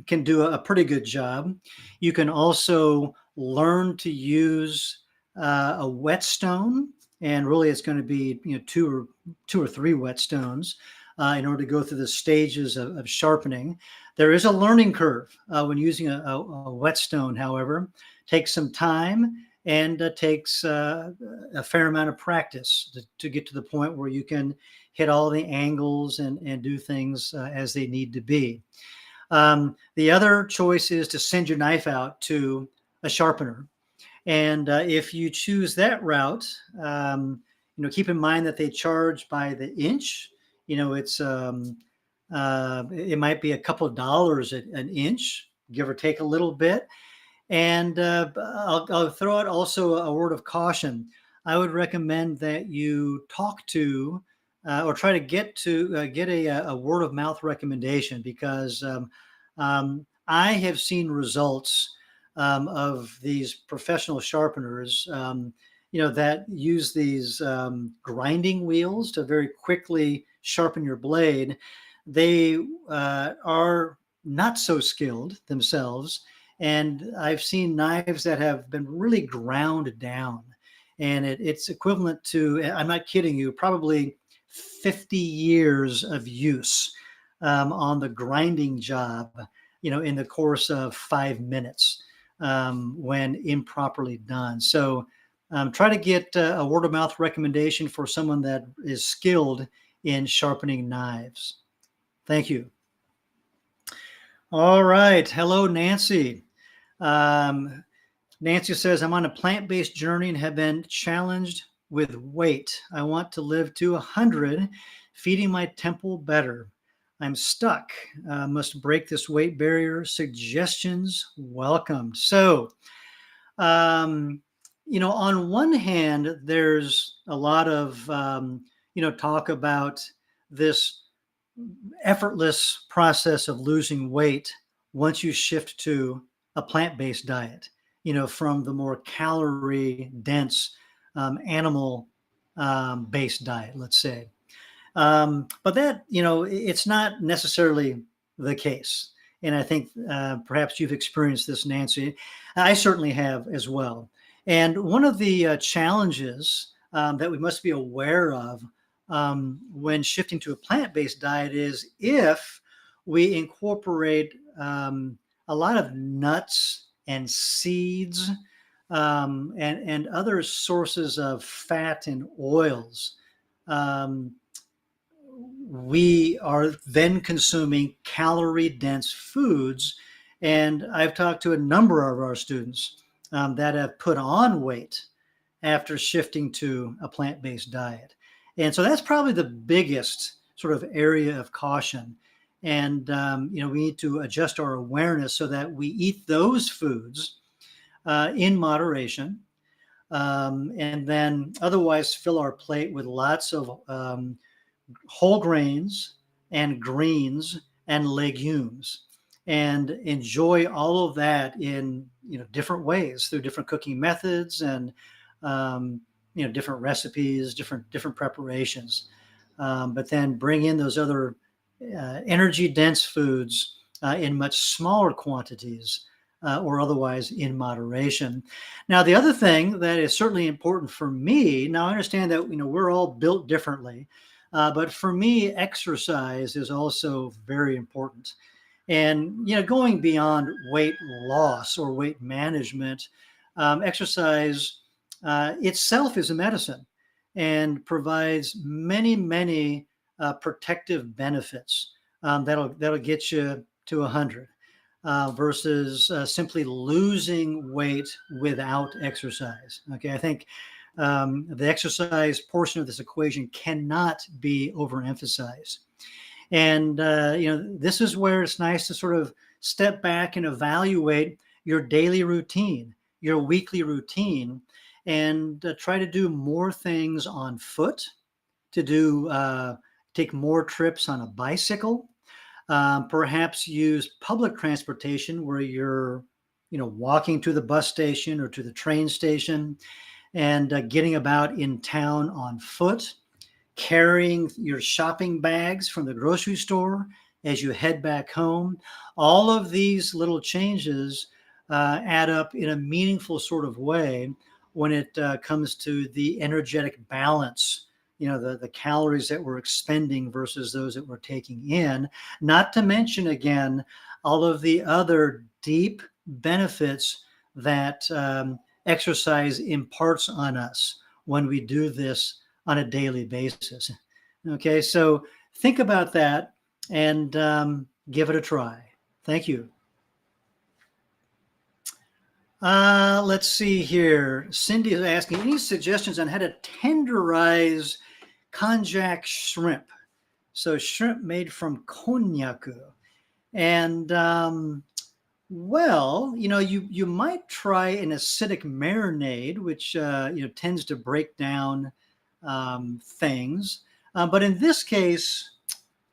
can do a pretty good job. You can also learn to use a whetstone, and really it's going to be two or three whetstones in order to go through the stages of sharpening. There is a learning curve when using a whetstone, however. Takes some time and takes a fair amount of practice to get to the point where you can hit all the angles and do things as they need to be. The other choice is to send your knife out to a sharpener. And if you choose that route, keep in mind that they charge by the inch. It's it might be a couple of dollars an inch, give or take a little bit. And I'll throw out also a word of caution. I would recommend that you talk to or try to get a word of mouth recommendation, because I have seen results of these professional sharpeners, that use these grinding wheels to very quickly sharpen your blade. They are not so skilled themselves. And I've seen knives that have been really ground down. And it's equivalent to, I'm not kidding you, probably 50 years of use on the grinding job, in the course of 5 minutes when improperly done. So try to get a word of mouth recommendation for someone that is skilled in sharpening knives. Thank you. All right. Hello, Nancy. Um, Nancy says, I'm on a plant-based journey and have been challenged with weight. I want to live to 100, feeding my temple better. I'm stuck. Must break this weight barrier. Suggestions welcomed. So, um, on one hand, there's a lot of, talk about this effortless process of losing weight once you shift to a plant-based diet, from the more calorie dense animal based diet, let's say. But that, it's not necessarily the case. And I think perhaps you've experienced this, Nancy. I certainly have as well. And one of the challenges that we must be aware of when shifting to a plant-based diet is if we incorporate a lot of nuts and seeds and other sources of fat and oils. We are then consuming calorie dense foods. And I've talked to a number of our students that have put on weight after shifting to a plant based diet. And so that's probably the biggest sort of area of caution. And, we need to adjust our awareness so that we eat those foods in moderation. And then otherwise fill our plate with lots of whole grains and greens and legumes, and enjoy all of that in different ways through different cooking methods and different recipes, different preparations. But then bring in those other energy dense foods in much smaller quantities or otherwise in moderation. Now, the other thing that is certainly important for me, now I understand that we're all built differently. But for me, exercise is also very important. And, going beyond weight loss or weight management, exercise itself is a medicine and provides many, many protective benefits that'll get you to 100 versus simply losing weight without exercise. Okay, I think the exercise portion of this equation cannot be overemphasized. And, this is where it's nice to sort of step back and evaluate your daily routine, your weekly routine, and try to do more things on foot, to take more trips on a bicycle, perhaps use public transportation where you're, walking to the bus station or to the train station, and getting about in town on foot, carrying your shopping bags from the grocery store as you head back home. All of these little changes add up in a meaningful sort of way when it comes to the energetic balance, the calories that we're expending versus those that we're taking in, not to mention, again, all of the other deep benefits that exercise imparts on us when we do this on a daily basis. Okay, so think about that and give it a try. Thank you. Let's see here. Cindy is asking, any suggestions on how to tenderize konjac shrimp? So shrimp made from konnyaku. And well, you might try an acidic marinade, which tends to break down things. But in this case,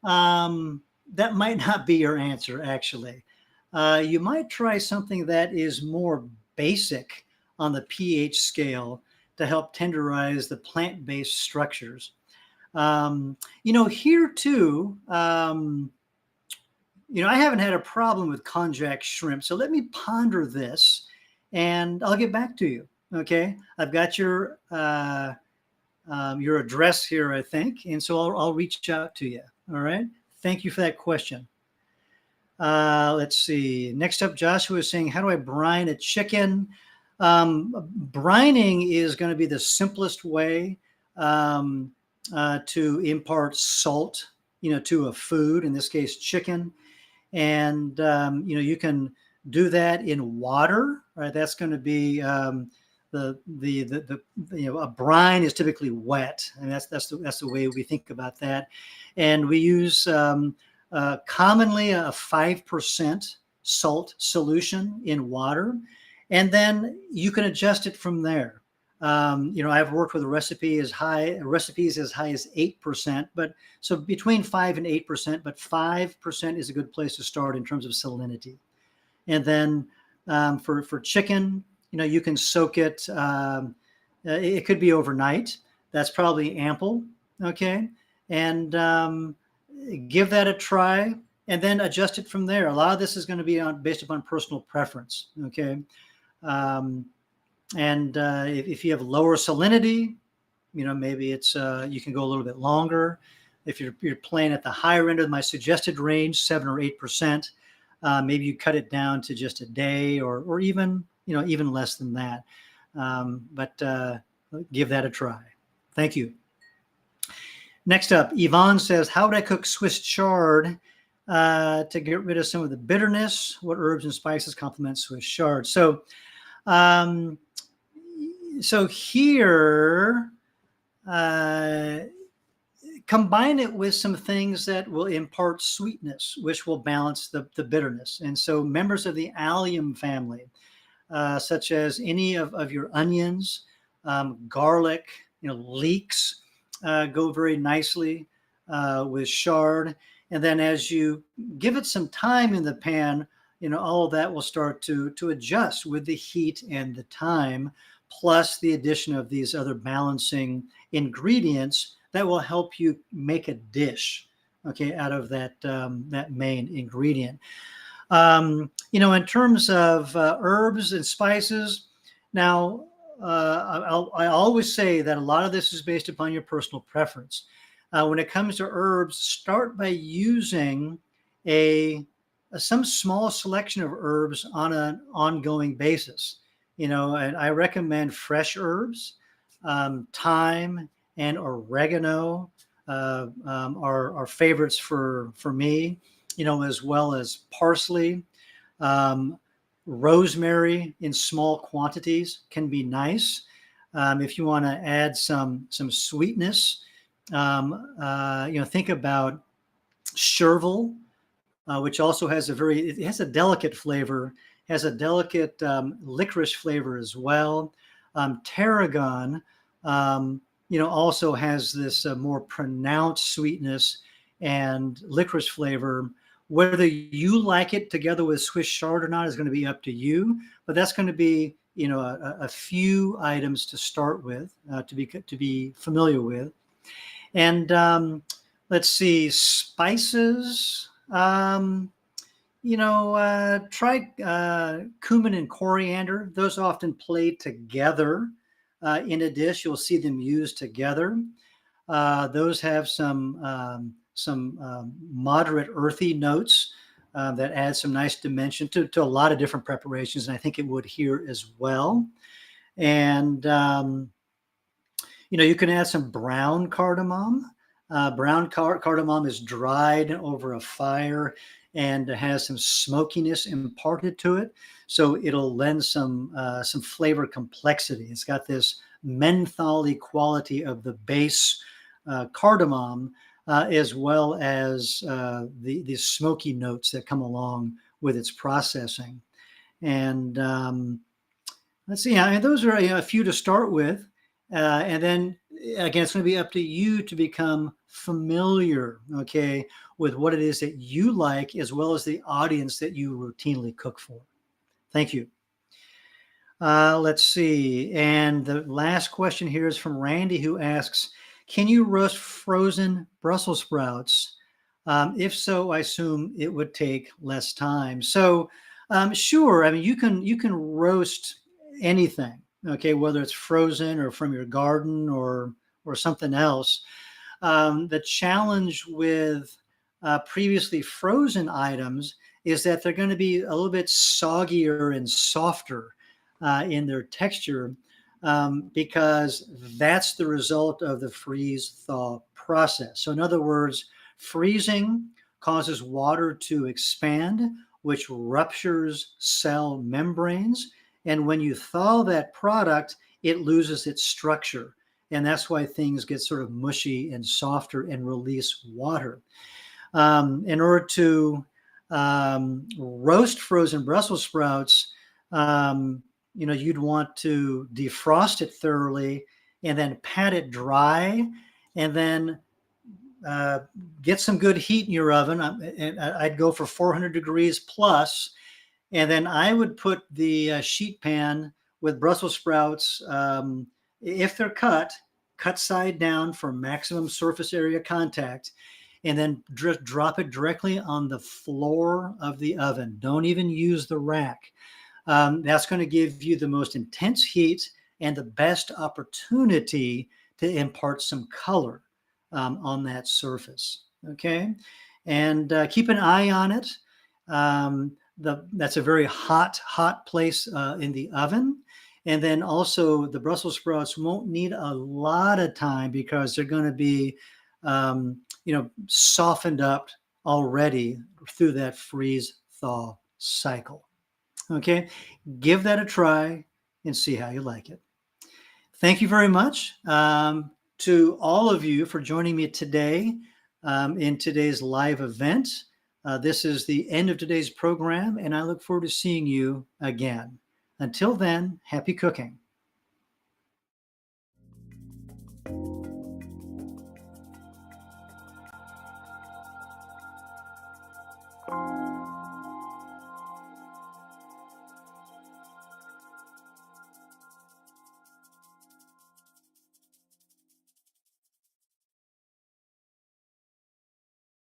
that might not be your answer, actually. You might try something that is more basic on the pH scale to help tenderize the plant-based structures. Here too, I haven't had a problem with konjac shrimp, so let me ponder this and I'll get back to you. Okay, I've got your address here, I think, and so I'll reach out to you. All right, thank you for that question. Let's see. Next up, Joshua is saying, how do I brine a chicken? Brining is going to be the simplest way to impart salt to a food, in this case, chicken. And, you can do that in water, right? That's going to be a brine is typically wet, and that's the way we think about that. And we use commonly a 5% salt solution in water, and then you can adjust it from there. I've worked with recipes as high as 8%, but so between 5 and 8%, but 5% is a good place to start in terms of salinity. And then for chicken, you can soak it. It could be overnight. That's probably ample. Okay. And give that a try and then adjust it from there. A lot of this is going to be based upon personal preference. Okay. If you have lower salinity, maybe it's you can go a little bit longer. If you're playing at the higher end of my suggested range, 7 or 8%, maybe you cut it down to just a day or even less than that. But give that a try. Thank you. Next up, Yvonne says, how would I cook Swiss chard to get rid of some of the bitterness? What herbs and spices complement Swiss chard? So here, combine it with some things that will impart sweetness, which will balance the bitterness. And so members of the allium family, such as any of your onions, garlic, leeks, go very nicely with chard. And then as you give it some time in the pan, all of that will start to adjust with the heat and the time, plus the addition of these other balancing ingredients that will help you make a dish, okay, out of that main ingredient. In terms of herbs and spices, now I always say that a lot of this is based upon your personal preference. When it comes to herbs, start by using some small selection of herbs on an ongoing basis. And I recommend fresh herbs, thyme and oregano are favorites for me, as well as parsley. Rosemary in small quantities can be nice. If you want to add some sweetness, think about chervil, which also has a delicate flavor, has a delicate licorice flavor as well. Tarragon, also has this more pronounced sweetness and licorice flavor. Whether you like it together with Swiss chard or not is going to be up to you, but that's going to be, a few items to start with, to be familiar with. And let's see, spices. Try cumin and coriander. Those often play together in a dish. You'll see them used together. Those have some moderate earthy notes that add some nice dimension to a lot of different preparations, and I think it would here as well. And you can add some brown cardamom. Brown cardamom is dried over a fire and has some smokiness imparted to it, so it'll lend some flavor complexity. It's got this mentholy quality of the base cardamom, as well as the smoky notes that come along with its processing. And let's see, those are a few to start with. And then again, it's going to be up to you to become familiar, okay, with what it is that you like, as well as the audience that you routinely cook for. Thank you. Let's see. And the last question here is from Randy, who asks, can you roast frozen Brussels sprouts? If so, I assume it would take less time. So sure, you can roast anything, okay, whether it's frozen or from your garden or something else. The challenge with previously frozen items is that they're going to be a little bit soggier and softer in their texture, because that's the result of the freeze-thaw process. So in other words, Freezing causes water to expand, which ruptures cell membranes. And when you thaw that product, it loses its structure. And that's why things get sort of mushy and softer and release water. In order to roast frozen Brussels sprouts, you'd want to defrost it thoroughly and then pat it dry, and then get some good heat in your oven. And I'd go for 400 degrees plus, and then I would put the sheet pan with Brussels sprouts, if they're cut side down for maximum surface area contact, and then drop it directly on the floor of the oven. Don't even use the rack. That's going to give you the most intense heat and the best opportunity to impart some color on that surface. Okay, and keep an eye on it. That's a very hot place in the oven. And then also the Brussels sprouts won't need a lot of time because they're going to be, softened up already through that freeze thaw cycle. Okay, give that a try and see how you like it. Thank you very much to all of you for joining me today in today's live event. This is the end of today's program, and I look forward to seeing you again. Until then, happy cooking.